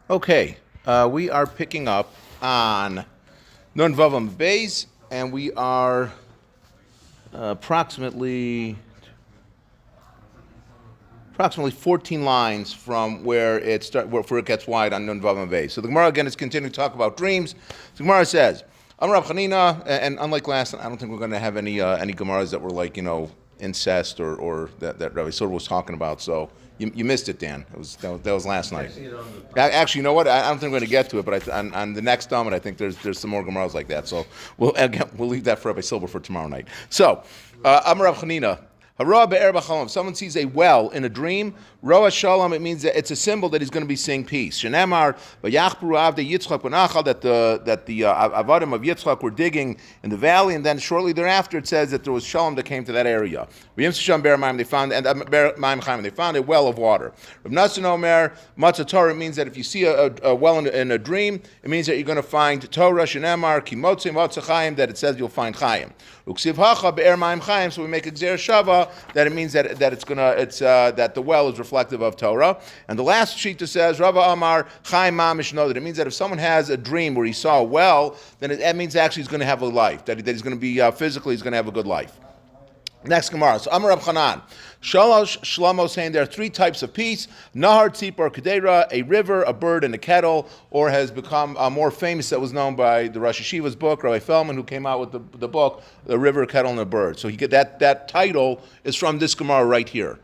Okay, we are picking up on Nun Vavam Beis, and we are approximately 14 lines from where it gets wide on Nun Vavam Beis. So the Gemara again is continuing to talk about dreams. The Gemara says, "I'm Rav Chanina," and unlike last time, I don't think we're going to have any Gemaras that were like incest or that Rabbi Soder was talking about. So you missed it, Dan. That was last night. Actually, you know what? I don't think we're going to get to it, but on the next Talmud, I think there's some more Gemaras like that. So we'll leave that for Rabbi Silver for tomorrow night. So I'm Rav Chanina. Hara be'er b'chalom. If someone sees a well in a dream, roa shalom, it means that it's a symbol that he's going to be saying peace. Shenemar v'yachbru avdei Yitzchak b'nachal, that the avadim of Yitzchak were digging in the valley, and then shortly thereafter it says that there was shalom that came to that area. V'yim sham ber mayim, they found they found a well of water. Rav Nassan Omer matzah Torah, it means that if you see a well in a dream, it means that you're going to find Torah. Shenemar ki motzei matzah Chaim, that it says you'll find Chaim. Uksiv hacha be'er mayim Chaim, so we make a gzer shava that it means that that the well is reflective of Torah. And the last shita says Rava Amar Chaim Mamish, know that it means that if someone has a dream where he saw a well, then that means actually he's going to have a life, that he's going to be physically, he's going to have a good life. Next Gemara. So Amar Rab Chanan, Shalosh Shlomo, saying there are three types of peace: Nahar, Tzipor, Kedera, a river, a bird, and a kettle, or has become more famous, that was known by the Rosh Hashiva's book, Rabbi Feldman, who came out with the book, The River, a Kettle, and a Bird. So that title is from this Gemara right here.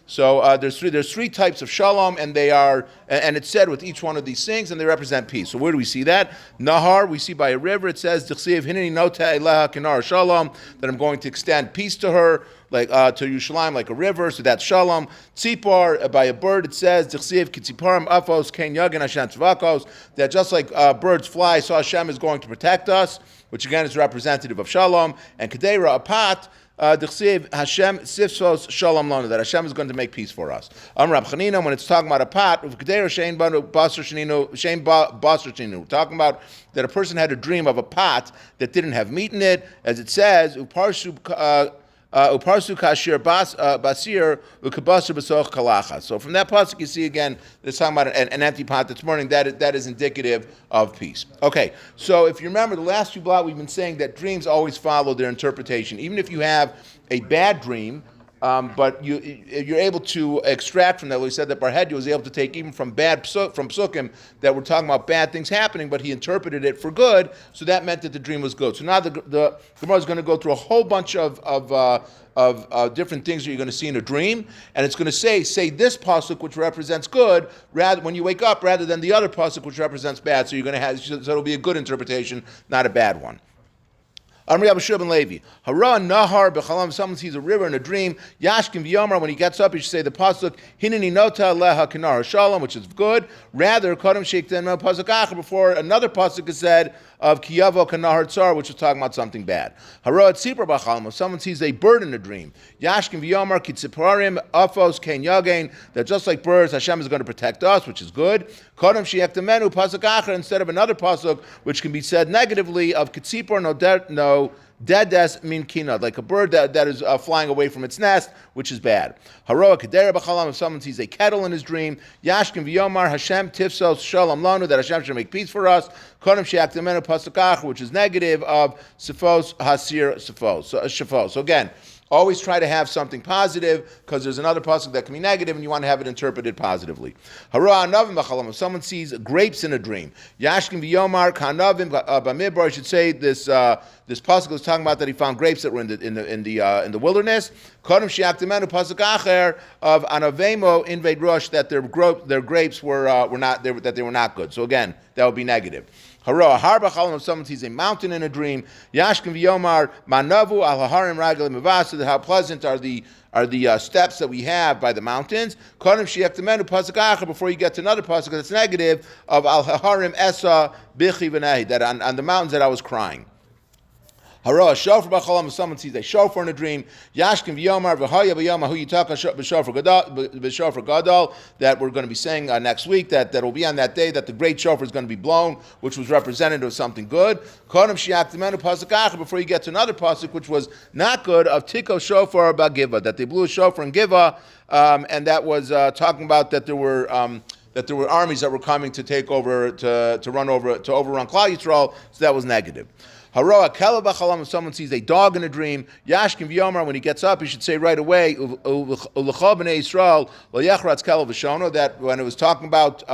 So there's three types of shalom, and it's said with each one of these things, and they represent peace. So where do we see that? Nahar, we see by a river. It says D'chsiv hineni nota eleha kenar shalom, that I'm going to extend peace to her, like to Yerushalayim, like a river. So that's shalom. Tzipar, by a bird, it says D'chsiv kitziparim afos ken yagen Hashem tzvakos, that just like birds fly, so Hashem is going to protect us, which again is representative of shalom. And kedera, a pot. D'chsiv Hashem sifsos shalom lanu, that Hashem is going to make peace for us. Rab Chanina, when it's talking about a pot, talking about that a person had a dream of a pot that didn't have meat in it, as it says, uparsu kashir basir ukabasir b'soch kalacha. So from that pasuk you see again, it's talking about an empty pot that's burning. That is indicative of peace. Okay, so if you remember the last few blocks, we've been saying that dreams always follow their interpretation. Even if you have a bad dream, but you're able to extract from that. We said that Barhedia was able to take even from psukim that were talking about bad things happening, but he interpreted it for good, so that meant that the dream was good. So now the Gemara is going to go through a whole bunch of different things that you're going to see in a dream, and it's going to say this pasuk which represents good rather when you wake up, rather than the other pasuk which represents bad. So you're going to have, so it'll be a good interpretation, not a bad one. Amri Abishua ben Levi. Hara nahar b'chalam. Someone sees a river in a dream. Yashkim v'yomar. When he gets up, he should say the pasuk hineni nota leha kenar shalom, which is good. Rather, kodem sheikten pasuk acher, before another pasuk is said of kiyavo kanahar tsar, which is talking about something bad. Hara tzipor b'chalam. If someone sees a bird in a dream, Yashkim v'yomar kitziparim afos ken yagein, that just like birds, Hashem is going to protect us, which is good. Kodem sheikten pasuk acher, instead of another pasuk which can be said negatively of kitzipor no dedes min kina, like a bird that is flying away from its nest, which is bad. Haroa kedera b'chalam, if someone sees a kettle in his dream, Yashkim v'yomar Hashem tifsos shalom lanu, that Hashem should make peace for us. Kodem she'aktamenu pasukach, which is negative of sifos hasir shafos. So again, always try to have something positive, because there's another pasuk that can be negative, and you want to have it interpreted positively. Hara anavim b'chalam, if someone sees grapes in a dream, Yashkim v'yomar kanavim b'midbar, I should say this pasuk was talking about that he found grapes that were in the wilderness. Kodem she'aktamenu pasuk acher of anavemo in veid rosh, that their grapes were not good. So again, that would be negative. Hara har b'chalam, if someone sees a mountain in a dream, Yashkim v'yomar manavu al haharim ragel mivasa, that how pleasant are the steps that we have by the mountains. Kodem she'aktamenu pasuk acher, before you get to another pasuk that's negative of al haharim esa bichi v'nehi, that on the mountains that I was crying. Hara shofar b'chalam, if someone sees a shofar in a dream, Yashkim v'yomar v'haya b'yoma hu yitaka b'shofar gadol, that we're going to be saying next week, that will be on that day that the great shofar is going to be blown, which was representative of something good. Kodem she'aktamenu pasuk acher, before you get to another pasuk which was not good, of tiko shofar b'giva, that they blew a shofar in Giva, and that was talking about that there were that there were armies that were coming to take over, to overrun Klal Yisrael, so that was negative. Haroa kelev b'chalam, if someone sees a dog in a dream, yashkim v'yomar, when he gets up, he should say right away, u'lecha b'nei Yisrael, lo yachratz kelev v'shono, that when it was talking about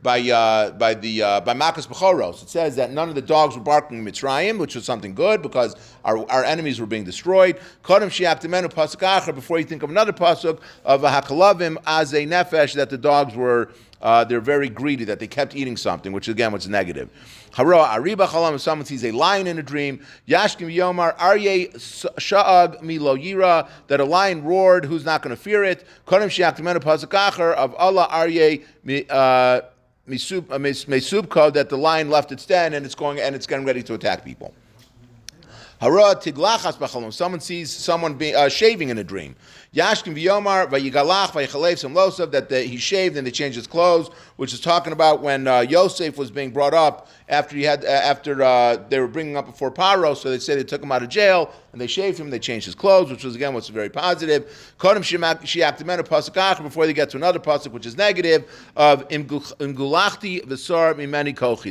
by Makas Bechoros, it says that none of the dogs were barking in Mitzrayim, which was something good because our enemies were being destroyed. Kodem shiaktimenu pasuk acher, before you think of another pasuk of hakalavim azei nefesh, that the dogs were they're very greedy, that they kept eating something, which again was negative. Haroa ariba chalam, if someone sees a lion in a dream, yashkim yomar aryeh sha'ag milo yira, that a lion roared, who's not going to fear it. Kodem shiaktimenu pasuk acher of Allah aryeh Mesubko, that the lion left its den and it's getting ready to attack people. Hara tiglachas b'chalom, someone sees someone shaving in a dream. Yashkim v'yomar v'yigalach v'yichalev samlosav, that he shaved and they changed his clothes, which is talking about when Yosef was being brought up after they were bringing him up before Paro, so they say they took him out of jail and they shaved him, they changed his clothes, which was again what's very positive. Kodem shiaktimenu pasuk acher, before they get to another pasuk which is negative of imgulachti v'sar mimeni kochi,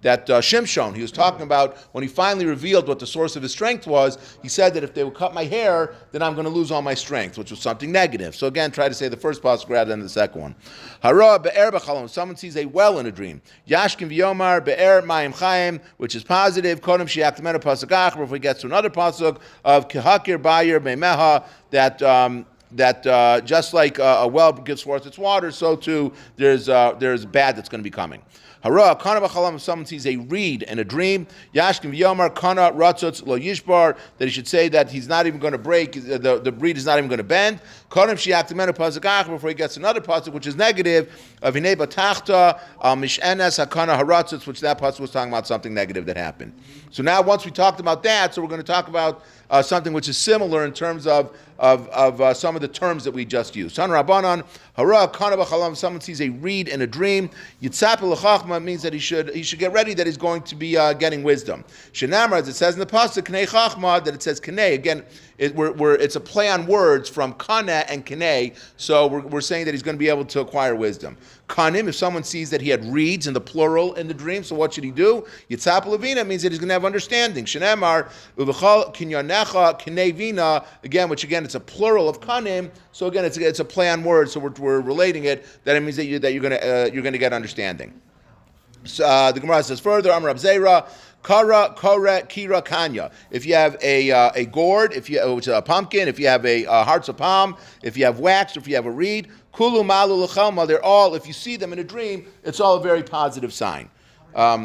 that Shimshon, he was talking about when he finally revealed what the source of his strength was, he said that if they would cut my hair, then I'm going to lose all my strength, which was something negative. So again, try to say the first pasuk rather than the second one. Hara be'er b'chalom, someone sees a well in a dream. Yashkim v'yomar be'er mayim Chaim, which is positive. Kodem shiaktimenu pasuk acher, if we get to another pasuk of kehakir bayir meimeha, that just like a well gives forth its water, so too there's bad that's going to be coming. Hara kana b'chalam, if someone sees a reed in a dream, yashkim v'yomar kana ratzotz lo yishbar, that he should say that he's not even going to break, the reed is not even going to bend. Kodem shiaktimenu pasuk acher, before he gets another pasuk which is negative of hinei batachta al mishenes hakana haratzotz, which that pasuk was talking about something negative that happened. So now once we talked about that, so we're going to talk about something which is similar in terms of some of the terms that we just used. San Rabbanan, hara kana b'chalam, someone sees a reed in a dream, yitzap l'chachma, means that he should get ready, that he's going to be getting wisdom. Shenamar, as it says in the pasuk, knei chachma, that it says knei, again, it's a play on words from kana and knei, so we're saying that he's going to be able to acquire wisdom. Kanim, if someone sees that he had reeds in the plural in the dream, so what should he do? Yitzap levina means that he's going to have understanding. Shenamar, uvechal kinyanecha knei vina, again, which again, it's a plural of kanim, so again, it's a play on words, so we're relating it, that it means that you're going to get understanding. So, the Gemara says further, Amar Rab Zera, Kara, Kore, Kira, Kanya. If you have a gourd, which is a pumpkin, if you have a hearts of palm, if you have wax, or if you have a reed, Kulu, Malu, Lechelma, they're all, if you see them in a dream, it's all a very positive sign.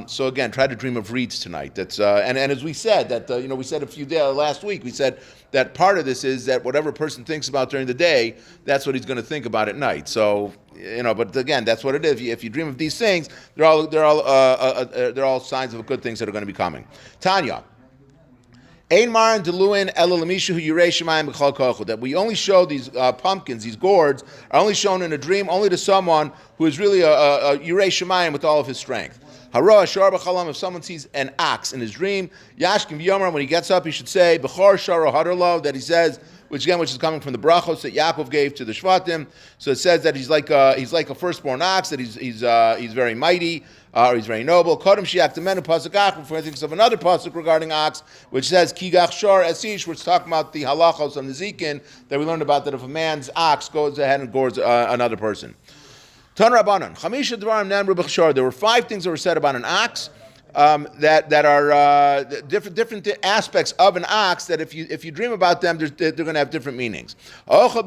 So again, try to dream of reeds tonight. That's and as we said that we said last week, we said that part of this is that whatever a person thinks about during the day, that's what he's going to think about at night. So but again, that's what it is. If you dream of these things, they're all signs of good things that are going to be coming. Tanya. That we only show these pumpkins, these gourds, are only shown in a dream, only to someone who is really a Yirei Shemayim with all of his strength. Hara shar b'chalam, if someone sees an ox in his dream, yashkim v'yomer, when he gets up, he should say b'chor shara hadarlo, that he says, which is coming from the Berachos that Yaakov gave to the Shvatim. So it says that he's like a firstborn ox, that he's very mighty, or he's very noble. Kodem shiaktimenu pasuk acher, before he thinks of another pasuk regarding ox, which says kigach shar esish, which is talking about the halachos on the zikin that we learned about, that if a man's ox goes ahead and gores another person. Tan Rabbanan, Chamisha Dvarim Namru B'Chshar. There were 5 things that were said about an ox that are different aspects of an ox, that if you dream about them, they're going to have different meanings. That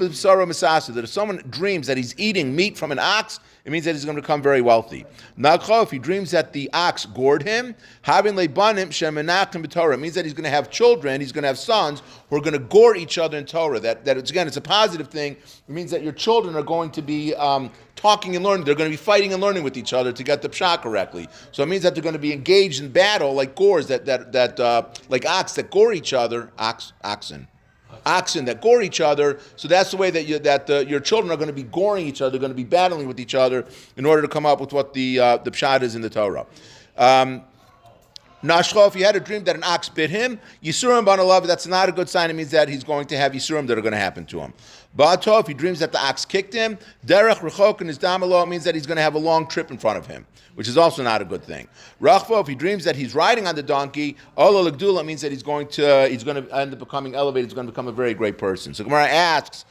if someone dreams that he's eating meat from an ox, it means that he's going to become very wealthy. If he dreams that the ox gored him, it means that he's going to have children, he's going to have sons who are going to gore each other in Torah. It's a positive thing. It means that your children are going to be talking and learning. They're going to be fighting and learning with each other to get the pshat correctly. So it means that they're going to be engaged in battle like gores like ox that gore each other, oxen that gore each other. So that's the way that your children are going to be goring each other. They're going to be battling with each other in order to come up with what the pshat is in the Torah. Nashcho, if you had a dream that an ox bit him, Yisurim Banalav, that's not a good sign. It means that he's going to have Yisurim that are going to happen to him. Ba'ato, if he dreams that the ox kicked him, derech rechok and his damalo, it means that he's going to have a long trip in front of him, which is also not a good thing. Rachvo, if he dreams that he's riding on the donkey, ola legdula means that he's going to end up becoming elevated, he's going to become a very great person. So Gemara asks,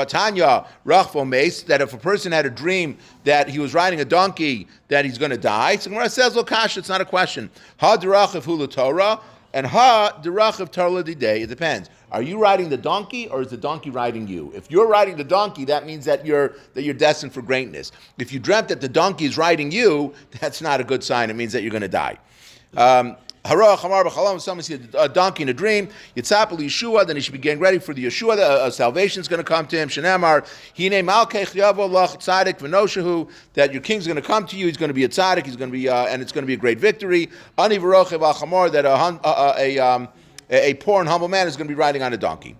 Tanya, Rachvo Mace, that if a person had a dream that he was riding a donkey, that he's going to die. So Gemara says, Lokash, it's not a question. Ha derachiv hula Torah, and ha derachiv Torah day. It depends. Are you riding the donkey, or is the donkey riding you? If you're riding the donkey, that means that you're destined for greatness. If you dreamt that the donkey is riding you, that's not a good sign. It means that you're going to die. Someone sees a donkey in a dream, Yitzapel Yeshua, then he should be getting ready for the Yeshua, salvation is going to come to him. Shenemar, Hine Malkech Yavo Lach Tzadik V'noshahu, that your king's going to come to you, he's going to be a tzaddik, he's going to be, and it's going to be a great victory. Ani V'rochev Achamor, that a poor and humble man is going to be riding on a donkey.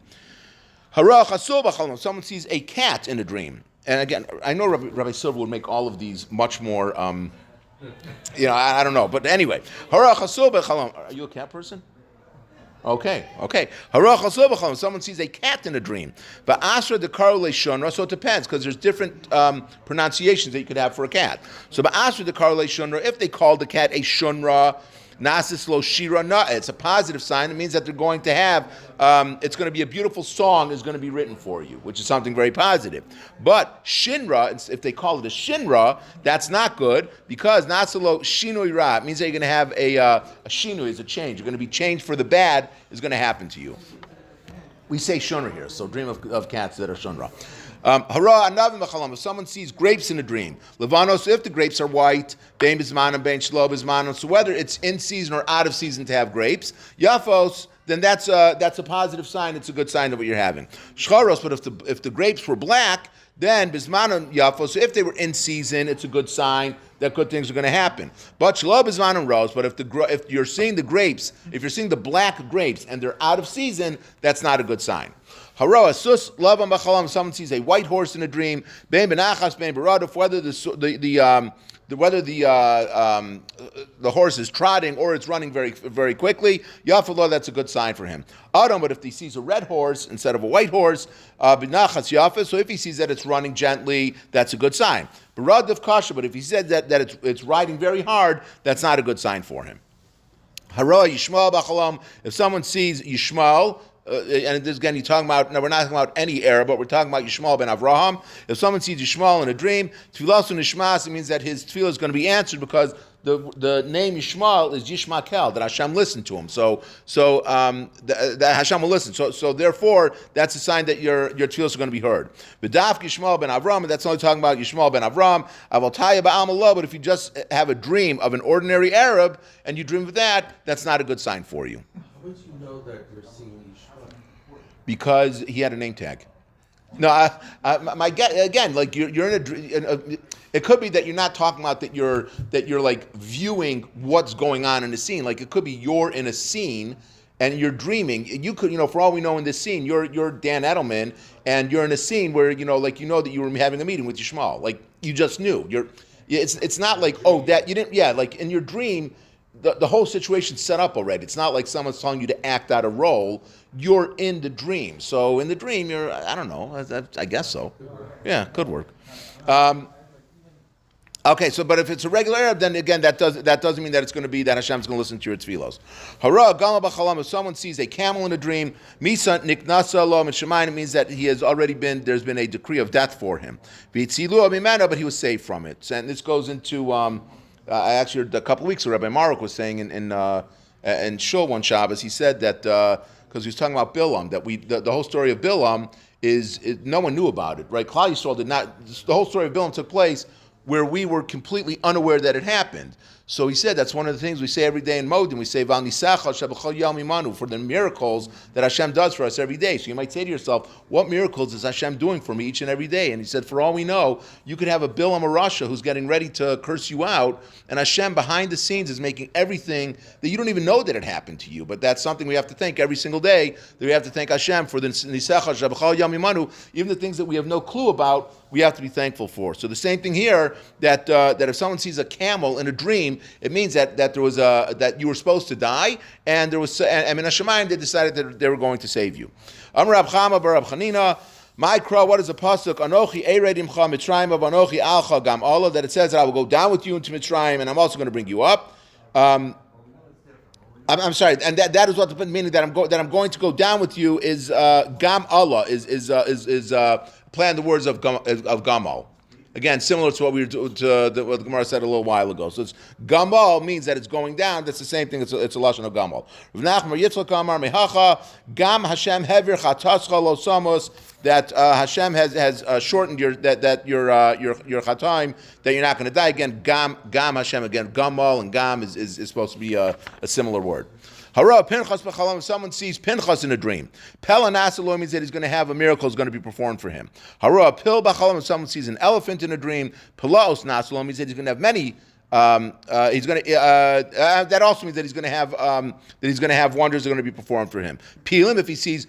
Someone sees a cat in a dream. And again, I know Rabbi Silver would make all of these much more, I don't know. But anyway, are you a cat person? Okay. Someone sees a cat in a dream. But Asra the Karole Shunra, so it depends, because there's different pronunciations that you could have for a cat. So but Asra the Karole Shunra, if they called the cat a Shunra, Nasis lo shira na, it's a positive sign. It means that they're going to have, it's going to be a beautiful song is going to be written for you, which is something very positive. But shinra, if they call it a shinra, that's not good, because nasilo shinui ra, it means that you're going to have a shinui is a change. You're going to be changed for the bad is going to happen to you. We say shunra here, so dream of cats that are shunra. If someone sees grapes in a dream, Levanos, if the grapes are white, Bein Bizmanon, Bein Shlo Bizmanon, so whether it's in season or out of season to have grapes, Yafos, then that's a positive sign. It's a good sign of what you're having. Shcharos, but if the grapes were black, then Bizmanon Yafos, so if they were in season, it's a good sign that good things are going to happen. But Shlo Bizmanon Rose, but if you're seeing the grapes, if you're seeing the black grapes and they're out of season, that's not a good sign. Haroa sus lavam b'chalam. Someone sees a white horse in a dream. Bein benachas bein beraduf. Whether the horse is trotting or it's running very very quickly. Yafalo, that's a good sign for him. Adam, but if he sees a red horse instead of a white horse, benachas yafas. So if he sees that it's running gently, that's a good sign. Beraduf kasha. But if he said that it's riding very hard, that's not a good sign for him. Haroa yishmael b'chalam. If someone sees Yishmael. And this again, we're not talking about any era, but we're talking about Yishmael ben Avraham. If someone sees Yishmael in a dream, Tfilasu Nishmas, it means that his tefillah is going to be answered because the name Yishmael is Yishmakel, that Hashem listened to him. So that Hashem will listen. So therefore, that's a sign that your tefillah are going to be heard. B'daf Yishmael ben Avram, and that's only talking about Yishmael ben Avram. Avaltaya ba'amallah, but if you just have a dream of an ordinary Arab and you dream of that, that's not a good sign for you. How would you know that you're seeing Yishmael? Because he had a name tag. No, my again, like you're in a. It could be that you're not talking about that you're like viewing what's going on in the scene. Like it could be you're in a scene and you're dreaming. You could, for all we know in this scene, you're Dan Edelman and you're in a scene where that you were having a meeting with Yishmael. Like you just knew. It's not like that you didn't. Yeah, like in your dream. The whole situation's set up already. It's not like someone's telling you to act out a role. You're in the dream. So in the dream, I don't know. I guess so. Yeah, could work. Okay, so but if it's a regular Arab, then again that doesn't mean that it's going to be that Hashem's going to listen to your tefillos. Hara gama b'chalam. If someone sees a camel in a dream, misa niknasa lo mishamayim, it means that he has already there's been a decree of death for him. V'itzilu amimana, but he was saved from it. And this goes into. I actually heard a couple of weeks ago, Rabbi Maruk was saying in Shul one Shabbos, he said that because he was talking about Bilam, that the whole story of Bilam is no one knew about it, right? Klal Yisrael did not. The whole story of Bilam took place where we were completely unaware that it happened. So he said that's one of the things we say every day in Modim. We say Val Nisachal Shabachol Yom Imanu, for the miracles that Hashem does for us every day. So you might say to yourself, what miracles is Hashem doing for me each and every day? And he said, for all we know, you could have a Bilam or Rasha who's getting ready to curse you out, and Hashem behind the scenes is making everything that you don't even know that it happened to you. But that's something we have to think every single day, that we have to thank Hashem for the Nisachal Shabachol Yom Imanu, even the things that we have no clue about, we have to be thankful for. So the same thing here, that if someone sees a camel in a dream, it means that there was that you were supposed to die, and there was and in Hashemayim they decided that they were going to save you. Amar Rab Chama bar Rab Chanina, My crow, what is the pasuk? Anochi eredim cha Mitzrayim of Anochi alcha gam Allah, that it says that I will go down with you into Mitzrayim and I'm also going to bring you up. I'm sorry, and that is what the meaning that I'm going to go down with you is gam Allah is play on the words of gamal. Again, similar to what what the Gemara said a little while ago. So it's gamal means that it's going down. That's the same thing. It's a lashon of gamal. Rav Nachman Yitzchak Amar mehacha gam Hashem hevir chatascha lo samos, that Hashem has shortened your chataim, that you're not going to die. Again, gam Hashem, again gamal, and gam is supposed to be a similar word. Hara Pinchas b'chalam. If someone sees Pinchas in a dream, Pela Nasalo means that he's going to have a miracle is going to be performed for him. Hara Pil b'chalam. If someone sees an elephant in a dream, Pelaos Nasalo means that he's going to have many. That also means that he's going to have wonders that are going to be performed for him. Pilim, if he sees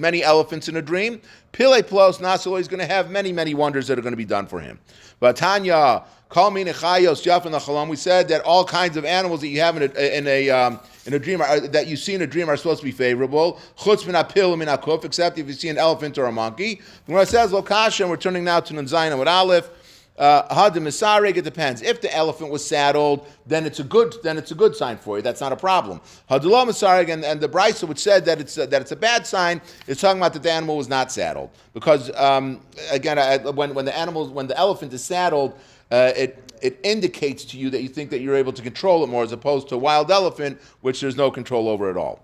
many elephants in a dream, Pile Pelaos Nasalo, he's going to have many wonders that are going to be done for him. But Tanya. We said that all kinds of animals that you have in a dream that you see in a dream are supposed to be favorable. Except if you see an elephant or a monkey. When it says Lokasha, and we're turning now to Nun Zayin with Aleph. It depends. If the elephant was saddled, then it's a good sign for you. That's not a problem. Hadullah Masarig and the Brisa, which said that it's a bad sign, is talking about that the animal was not saddled, because when the elephant is saddled, it indicates to you that you think that you're able to control it more, as opposed to a wild elephant, which there's no control over at all.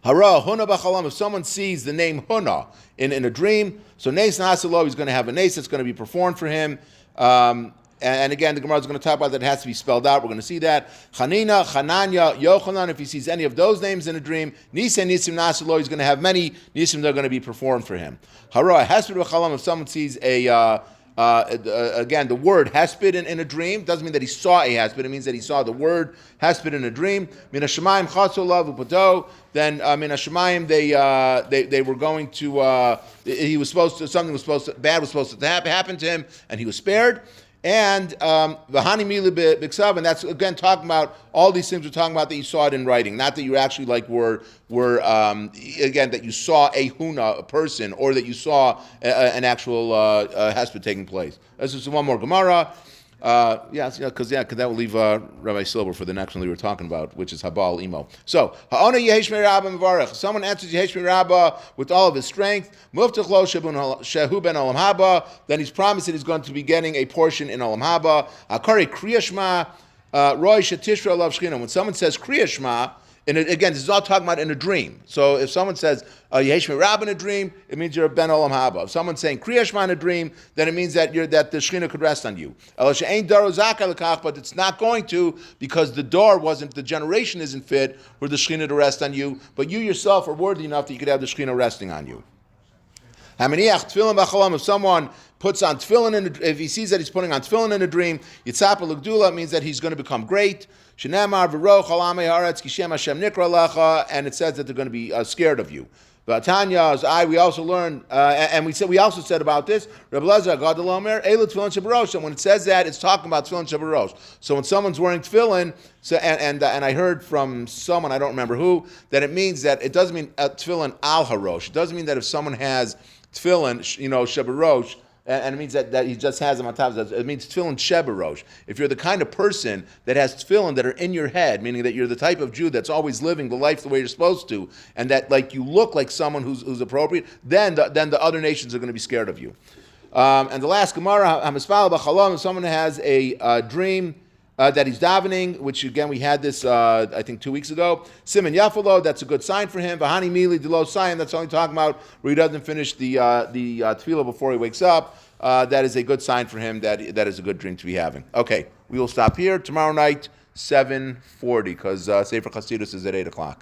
Hara, Huna b'chalam, if someone sees the name Huna in a dream, so Nes Nasilo, he's going to have a Nes that's going to be performed for him. And again, the Gemara is going to talk about that. It has to be spelled out. We're going to see that. Chanina, Chananya, Yochanan, if he sees any of those names in a dream, Nisim Nasilo, he's going to have many Nisim that are going to be performed for him. Hara, Hesped b'chalam, if someone sees again, the word hesped in a dream doesn't mean that he saw a hesped. It means that he saw the word hesped in a dream. Mina Shemaim chatzolav upato. Then Mina Shemaim they were going to. Bad was supposed to happen to him, and he was spared. And v'hani mili b'ksav, and that's again talking about all these things we're talking about that you saw it in writing, not that you actually were again that you saw a huna, a person, or that you saw an actual hesped taking place. This is one more Gemara. Because that will leave Rabbi Silver for the next one we were talking about, which is Habal Imo. So, Ha'ona Yehesh Rabba Mevarech. Someone answers Yehesh Rabba with all of his strength. Muftach Lo Shehu Ben Olam Haba. Then he's promised that he's going to be getting a portion in Olam Haba. Akari Kriyashma Roy Shetishra Alav Shchina. When someone says Kriyashma, and again, this is all talking about in a dream. So if someone says Yehesh Rab in a dream, it means you're a Ben Olam Haba. If someone's saying Kriya Shema in a dream, then it means that the Shechina could rest on you. But it's not going to, because the generation isn't fit for the Shechina to rest on you, but you yourself are worthy enough that you could have the Shechina resting on you. If someone puts on tefillin, if he sees that he's putting on tefillin in a dream, Yitzapa Lugdula means that he's going to become great. Shenamar v'roch alamei haaretz kishem Hashem nikra lecha, and it says that they're going to be scared of you. But Tanya, we also learned, and we also said about this, Rabbi Lezer Gadol Omer Eilu tefillin shebarosh. And when it says that, it's talking about tefillin shebarosh. So when someone's wearing tefillin, and I heard from someone, I don't remember who, that it means that it doesn't mean tefillin al harosh. It doesn't mean that if someone has tefillin, shebarosh, and it means that he just has them on top. It means tefillin shebarosh. If you're the kind of person that has tefillin that are in your head, meaning that you're the type of Jew that's always living the life the way you're supposed to, and that you look like someone who's appropriate, then the other nations are going to be scared of you. And the last Gemara, Hamispal b'chalom, if someone has a dream that he's davening, which again we had this I think 2 weeks ago. Simon Yafalo, that's a good sign for him. Vahani Mili Delo Sayin, that's only talking about where he doesn't finish the tefillah before he wakes up. That is a good sign for him. That is a good dream to be having. Okay, we will stop here tomorrow night, 7:40, because Sefer Chasidus is at 8:00.